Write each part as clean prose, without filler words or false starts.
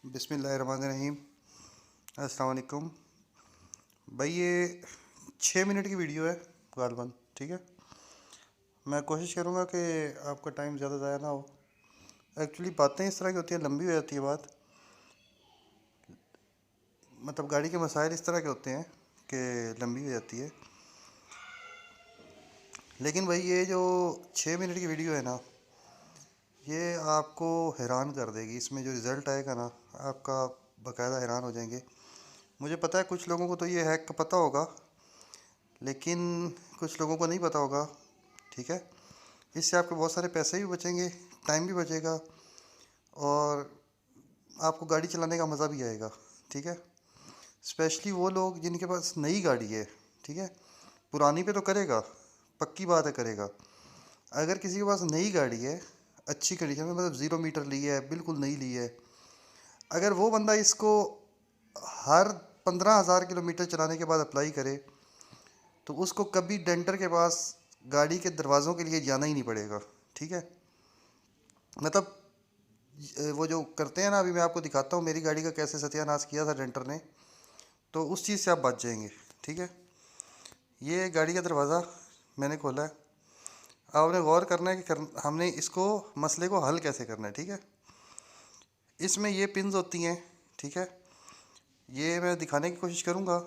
बिस्मिल्लाहिर्रहमानिर्रहीम। अस्सलाम वालेकुम। भाई ये 6 मिनट की वीडियो है गालबन, ठीक है। मैं कोशिश करूँगा कि आपका टाइम ज़्यादा ज़ाया ना हो। एक्चुअली बातें इस तरह की होती हैं, लंबी हो जाती है बात। मतलब गाड़ी के मसाइल इस तरह के होते हैं कि लंबी हो जाती है। लेकिन भाई ये जो 6 मिनट की वीडियो है ना, ये आपको हैरान कर देगी। इसमें जो रिज़ल्ट आएगा ना, आपका बाकायदा हैरान हो जाएंगे। मुझे पता है कुछ लोगों को तो ये हैक का पता होगा, लेकिन कुछ लोगों को नहीं पता होगा, ठीक है। इससे आपके बहुत सारे पैसे भी बचेंगे, टाइम भी बचेगा, और आपको गाड़ी चलाने का मज़ा भी आएगा, ठीक है। स्पेशली वो लोग जिनके पास नई गाड़ी है, ठीक है। पुरानी पे तो करेगा, पक्की बात है करेगा। अगर किसी के पास नई गाड़ी है, अच्छी कंडीशन में, मतलब 0 मीटर ली है, बिल्कुल नई ली है, अगर वो बंदा इसको हर 15,000 किलोमीटर चलाने के बाद अप्लाई करे, तो उसको कभी डेंटर के पास गाड़ी के दरवाज़ों के लिए जाना ही नहीं पड़ेगा, ठीक है। मतलब वो जो करते हैं ना, अभी मैं आपको दिखाता हूँ मेरी गाड़ी का कैसे सत्यानाश किया था डेंटर ने, तो उस चीज़ से आप बच जाएंगे, ठीक है। ये गाड़ी का दरवाज़ा मैंने खोला है। आपने गौर करना है कि हमने इसको मसले को हल कैसे करना है, ठीक है। इसमें ये पिन्स होती हैं, ठीक है। ये मैं दिखाने की कोशिश करूँगा,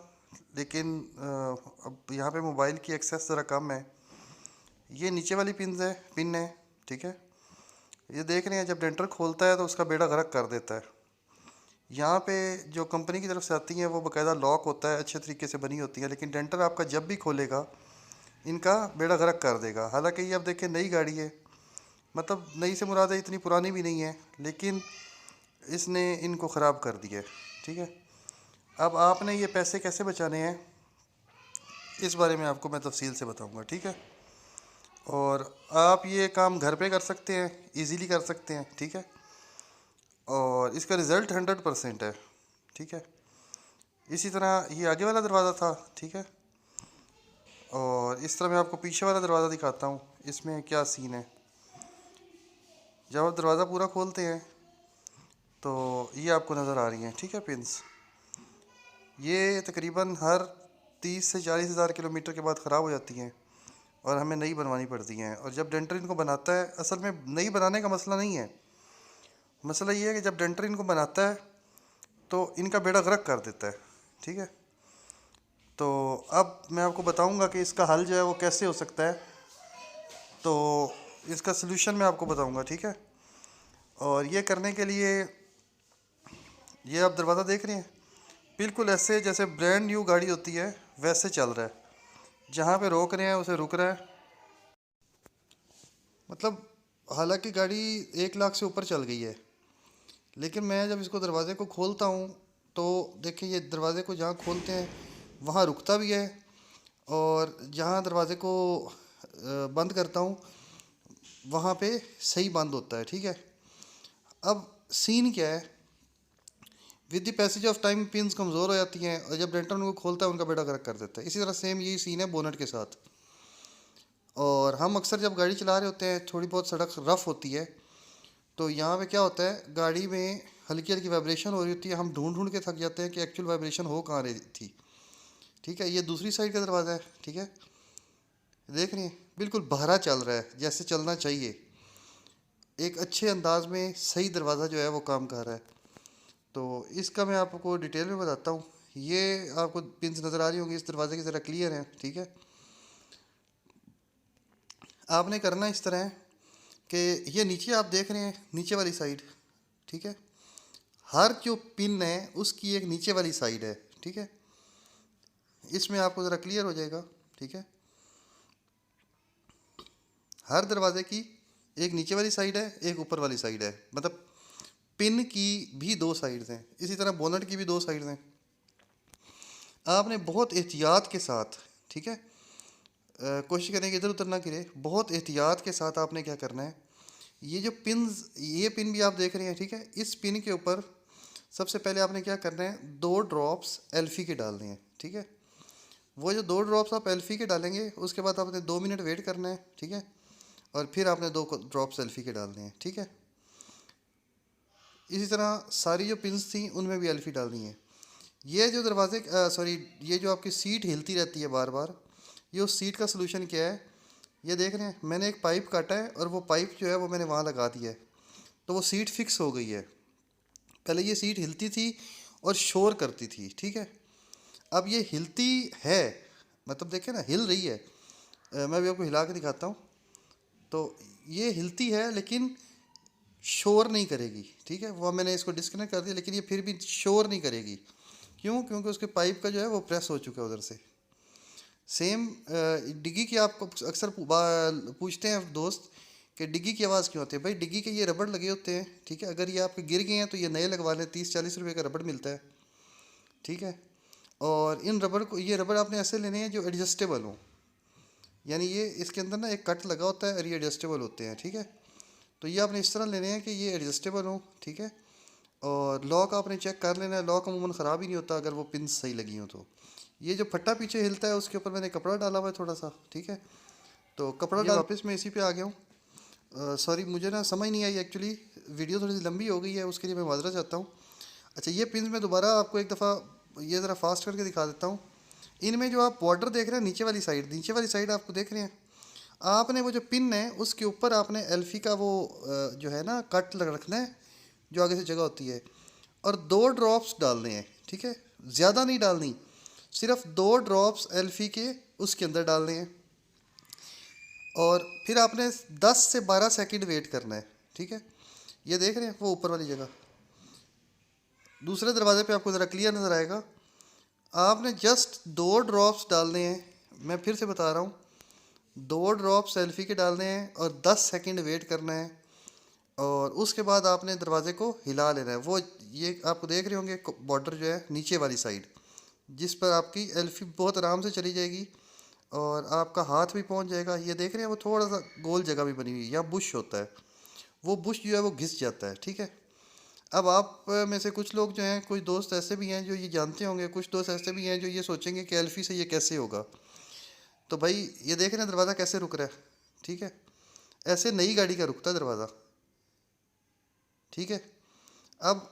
लेकिन अब यहाँ पे मोबाइल की एक्सेस ज़रा कम है। ये नीचे वाली पिन है, ठीक है। ये देख रहे हैं, जब डेंटर खोलता है तो उसका बेड़ा गर्क कर देता है। यहाँ पे जो कंपनी की तरफ से आती हैं वो बाकायदा लॉक होता है, अच्छे तरीके से बनी होती है, लेकिन डेंटर आपका जब भी खोलेगा इनका बेड़ा गर्क कर देगा। हालांकि ये अब देखें नई गाड़ी है, मतलब नई से मुराद है इतनी पुरानी भी नहीं है, लेकिन इसने इनको ख़राब कर दिया है, ठीक है। अब आपने ये पैसे कैसे बचाने हैं, इस बारे में आपको मैं तफसील से बताऊँगा, ठीक है। और आप ये काम घर पे कर सकते हैं, इजीली कर सकते हैं, ठीक है। और इसका रिज़ल्ट 100% है, ठीक है। इसी तरह ये आगे वाला दरवाज़ा था, ठीक है। और इस तरह मैं आपको पीछे वाला दरवाज़ा दिखाता हूँ, इसमें क्या सीन है। जब आप दरवाज़ा पूरा खोलते हैं तो ये आपको नज़र आ रही हैं, ठीक है, पिंस। ये तकरीबन हर 30 से 40 हज़ार किलोमीटर के बाद ख़राब हो जाती हैं और हमें नई बनवानी पड़ती हैं। और जब डेंटर इनको बनाता है, असल में नई बनाने का मसला नहीं है, मसला ये है कि जब डेंटर इनको बनाता है तो इनका बेड़ा गर्क कर देता है, ठीक है। तो अब मैं आपको बताऊंगा कि इसका हल जो है वो कैसे हो सकता है। तो इसका सलूशन मैं आपको बताऊंगा, ठीक है। और ये करने के लिए, ये आप दरवाज़ा देख रहे हैं, बिल्कुल ऐसे जैसे ब्रांड न्यू गाड़ी होती है वैसे चल रहा है। जहाँ पे रोक रहे हैं उसे रुक रहा है। मतलब हालांकि गाड़ी 1 लाख से ऊपर चल गई है, लेकिन मैं जब इसको दरवाज़े को खोलता हूँ तो देखिए, ये दरवाज़े को जहाँ खोलते हैं वहाँ रुकता भी है, और जहाँ दरवाज़े को बंद करता हूँ वहाँ पे सही बंद होता है, ठीक है। अब सीन क्या है, with the passage of time pins कमज़ोर हो जाती हैं, और जब डेंटर उनको खोलता है उनका बेड़ा गर्क कर देता है। इसी तरह सेम यही सीन है बोनट के साथ। और हम अक्सर जब गाड़ी चला रहे होते हैं, थोड़ी बहुत सड़क रफ़ होती है, तो यहाँ पे क्या होता है, गाड़ी में हल्की हल्की वाइब्रेशन हो रही होती है, हम ढूंढ ढूंढ के थक जाते हैं कि एक्चुअल वाइब्रेशन हो कहाँ रही थी, ठीक है। ये दूसरी साइड का दरवाज़ा है, ठीक है। देख रहे हैं, बिल्कुल बहरा चल रहा है जैसे चलना चाहिए, एक अच्छे अंदाज में सही दरवाज़ा जो है वो काम कर रहा है। तो इसका मैं आपको डिटेल में बताता हूँ। ये आपको पिंस नज़र आ रही होंगी इस दरवाजे की, ज़रा क्लियर है, ठीक है। आपने करना इस तरह है कि ये नीचे आप देख रहे हैं, नीचे वाली साइड, ठीक है। हर जो पिन है उसकी एक नीचे वाली साइड है, ठीक है। इसमें आपको ज़रा क्लियर हो जाएगा, ठीक है। हर दरवाजे की एक नीचे वाली साइड है, एक ऊपर वाली साइड है, मतलब पिन की भी दो साइड्स हैं। इसी तरह बोनट की भी दो साइड्स हैं। आपने बहुत एहतियात के साथ, ठीक है, कोशिश करें कि इधर उधर ना गिरे। बहुत एहतियात के साथ आपने क्या करना है, ये जो पिन्स, ये पिन भी आप देख रहे हैं, ठीक है। इस पिन के ऊपर सबसे पहले आपने क्या करना है, 2 ड्रॉप्स एल्फ़ी के डालने हैं, ठीक है। वो जो 2 ड्रॉप्स आप एल्फ़ी के डालेंगे, उसके बाद आपने 2 मिनट वेट करना है, ठीक है। और फिर आपने 2 ड्रॉप्स एल्फ़ी के डालने हैं, ठीक है। इसी तरह सारी जो पिंस थी उनमें भी एल्फी डालनी है। ये जो दरवाजे सॉरी, ये जो आपकी सीट हिलती रहती है बार बार, ये उस सीट का सलूशन क्या है? ये देख रहे हैं, मैंने एक पाइप काटा है और वो पाइप जो है वो मैंने वहाँ लगा दिया है, तो वो सीट फिक्स हो गई है। पहले ये सीट हिलती थी और शोर करती थी, ठीक है। अब ये हिलती है, मतलब देखें ना, हिल रही है। मैं भी आपको हिला के दिखाता हूँ। तो ये हिलती है लेकिन शोर नहीं करेगी, ठीक है। वो मैंने इसको डिस्कनेक्ट कर दिया, लेकिन ये फिर भी शोर नहीं करेगी। क्यों? क्योंकि उसके पाइप का जो है वो प्रेस हो चुका है उधर से। सेम डिग्गी की आपको अक्सर पूछते हैं दोस्त कि डिग्गी की आवाज़ क्यों आती है। भाई डिग्गी के ये रबड़ लगे होते हैं, ठीक है। अगर ये आपके गिर गए हैं तो ये नए लगवा लें, 30-40 रुपए का रबड़ मिलता है, ठीक है। और इन रबड़ को, ये रबड़ आपने ऐसे लेने हैं जो एडजस्टेबल हों, यानी ये इसके अंदर ना एक कट लगा होता है और ये एडजस्टेबल होते हैं, ठीक है। तो ये आपने इस तरह लेने हैं कि ये एडजस्टेबल हों, ठीक है। और लॉक आपने चेक कर लेना है, लॉक अमूमन ख़राब ही नहीं होता अगर वो पिन सही लगी हो तो। ये जो फट्टा पीछे हिलता है उसके ऊपर मैंने कपड़ा डाला हुआ है थोड़ा सा, ठीक है। तो कपड़ा डाल वापस मैं इसी पे आ गया हूँ। सॉरी, मुझे ना समझ नहीं आई एक्चुअली, वीडियो थोड़ी सी लंबी हो गई है, उसके लिए मैं माजरा चाहता हूँ। अच्छा, ये पिन मैं दोबारा आपको एक दफ़ा ये ज़रा फास्ट करके दिखा देता हूँ। इनमें जो आप बॉर्डर देख रहे हैं, नीचे वाली साइड आपको देख रहे हैं, आपने वो जो पिन है उसके ऊपर आपने एल्फी का वो जो है ना कट रखना है, जो आगे से जगह होती है, और 2 ड्रॉप्स डालने हैं, ठीक है। ज़्यादा नहीं डालनी, सिर्फ 2 ड्रॉप्स एल्फी के उसके अंदर डालने हैं। और फिर आपने 10 से 12 सेकंड वेट करना है, ठीक है। ये देख रहे हैं वो ऊपर वाली जगह, दूसरे दरवाजे पे आपको ज़रा क्लियर नज़र आएगा। आपने जस्ट 2 ड्रॉप्स डालने हैं, मैं फिर से बता रहा हूँ, 2 ड्रॉप सेल्फी के डालने हैं और 10 सेकंड वेट करना है। और उसके बाद आपने दरवाज़े को हिला लेना है। वो ये आपको देख रहे होंगे बॉर्डर जो है नीचे वाली साइड, जिस पर आपकी एल्फी बहुत आराम से चली जाएगी और आपका हाथ भी पहुंच जाएगा। ये देख रहे हैं वो थोड़ा सा गोल जगह भी बनी हुई है, यहाँ बुश होता है, वो बुश जो है वो घिस जाता है, ठीक है। अब आप में से कुछ लोग जो हैं, कुछ दोस्त ऐसे भी हैं जो ये जानते होंगे, कुछ दोस्त ऐसे भी हैं जो ये सोचेंगे कि एल्फी से ये कैसे होगा। तो भाई ये देख रहे हैं दरवाज़ा कैसे रुक रहा है, ठीक है। ऐसे नई गाड़ी का रुकता है दरवाज़ा, ठीक है। अब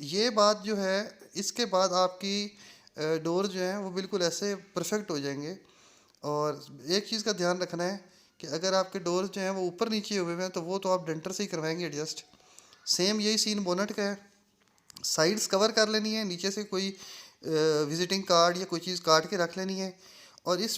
ये बात जो है, इसके बाद आपकी डोर जो हैं वो बिल्कुल ऐसे परफेक्ट हो जाएंगे। और एक चीज़ का ध्यान रखना है कि अगर आपके डोर जो हैं वो ऊपर नीचे हुए हैं तो वो तो आप डेंटर से ही करवाएंगे एडजस्ट। सेम यही सीन बोनट का है, साइड्स कवर कर लेनी है, नीचे से कोई विजिटिंग कार्ड या कोई चीज़ काट के रख लेनी है। और इस